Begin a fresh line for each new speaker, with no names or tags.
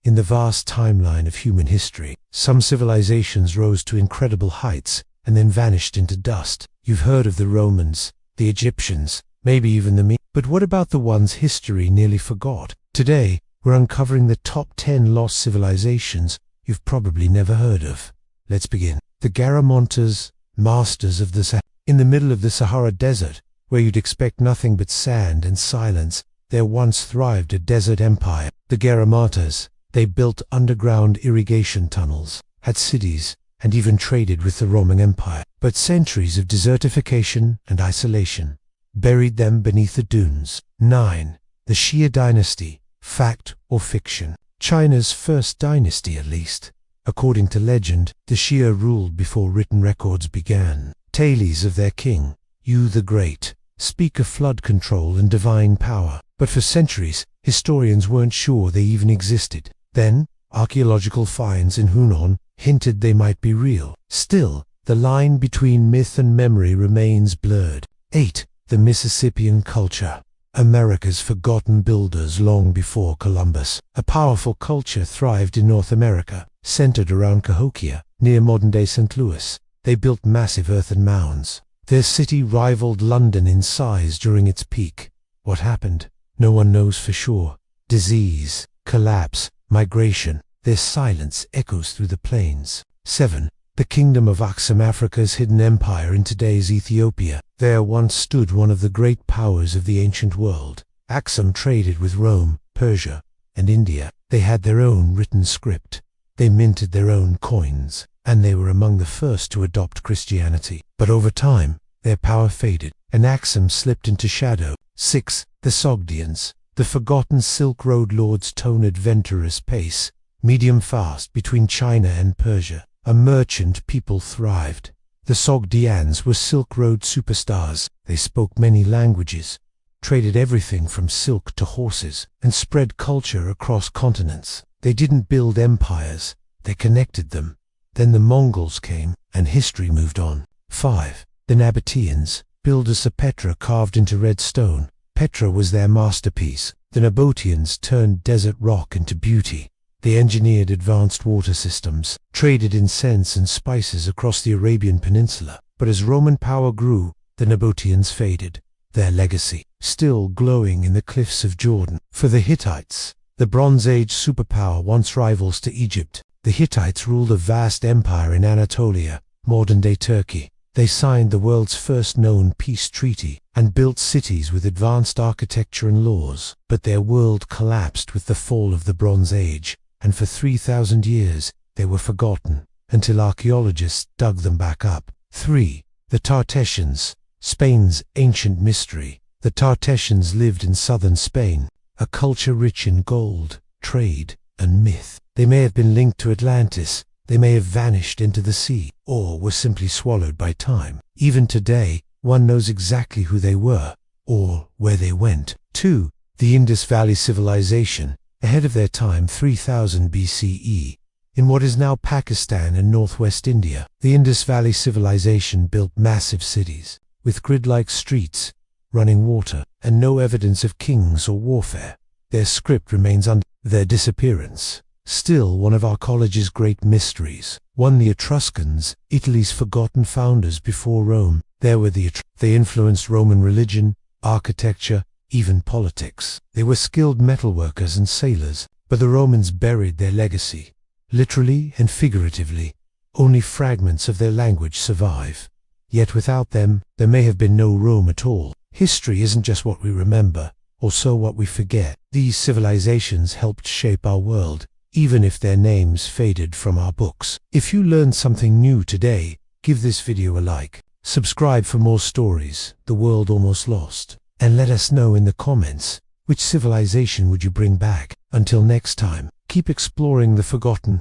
In the vast timeline of human history, some civilizations rose to incredible heights and then vanished into dust. You've heard of the Romans, the Egyptians, maybe even the Mayans. But what about the ones history nearly forgot? Today, we're uncovering the top 10 lost civilizations you've probably never heard of. Let's begin. The Garamontas, masters of the Sahara. In the middle of the Sahara Desert, where you'd expect nothing but sand and silence, there once thrived a desert empire. The Garamontas, they built underground irrigation tunnels, had cities, and even traded with the Roman Empire. But centuries of desertification and isolation buried them beneath the dunes. 9. The Xia dynasty, fact or fiction? China's first dynasty, at least. According to legend, the Xia ruled before written records began. Tales of their king, Yu the Great, speak of flood control and divine power. But for centuries, historians weren't sure they even existed. Then, archaeological finds in Hunan hinted they might be real. Still, the line between myth and memory remains blurred. 8. The Mississippian culture, America's forgotten builders long before Columbus. A powerful culture thrived in North America, centered around Cahokia, near modern-day St. Louis. They built massive earthen mounds. Their city rivaled London in size during its peak. What happened? No one knows for sure. Disease, collapse, migration. Their silence echoes through the plains. 7. The Kingdom of Aksum, Africa's hidden empire in today's Ethiopia. There once stood one of the great powers of the ancient world. Aksum traded with Rome, Persia, and India. They had their own written script. They minted their own coins, and they were among the first to adopt Christianity. But over time, their power faded, and Aksum slipped into shadow. 6. The Sogdians, the forgotten Silk Road lords, tone adventurous pace, medium fast between China and Persia. A merchant people thrived. The Sogdians were Silk Road superstars. They spoke many languages, traded everything from silk to horses, and spread culture across continents. They didn't build empires, they connected them. Then the Mongols came, and history moved on. 5. The Nabateans, builders of Petra carved into red stone. Petra was their masterpiece. The Nabateans turned desert rock into beauty. They engineered advanced water systems, traded incense and spices across the Arabian Peninsula. But as Roman power grew, the Nabateans faded, their legacy still glowing in the cliffs of Jordan. For the Hittites, the Bronze Age superpower, once rivals to Egypt, the Hittites ruled a vast empire in Anatolia, modern-day Turkey. They signed the world's first known peace treaty and built cities with advanced architecture and laws. But their world collapsed with the fall of the Bronze Age, and for 3,000 years they were forgotten, until archaeologists dug them back up. 3. The Tartessians, Spain's ancient mystery. The Tartessians lived in southern Spain, a culture rich in gold, trade, and myth. They may have been linked to Atlantis, they may have vanished into the sea, or were simply swallowed by time. Even today, one knows exactly who they were, or where they went. 2. The Indus Valley Civilization, ahead of their time, 3000 BCE, in what is now Pakistan and northwest India. The Indus Valley Civilization built massive cities, with grid-like streets, running water, and no evidence of kings or warfare. Their script remains their disappearance, still one of archaeology's great mysteries. 1. The Etruscans, Italy's forgotten founders before Rome. They influenced Roman religion, architecture, even politics. They were skilled metalworkers and sailors, but the Romans buried their legacy. Literally and figuratively, only fragments of their language survive. Yet without them, there may have been no Rome at all. History isn't just what we remember, also what we forget. These civilizations helped shape our world, even if their names faded from our books. If you learned something new today, give this video a like. Subscribe for more stories, The World Almost Lost. And let us know in the comments, which civilization would you bring back? Until next time, keep exploring the forgotten.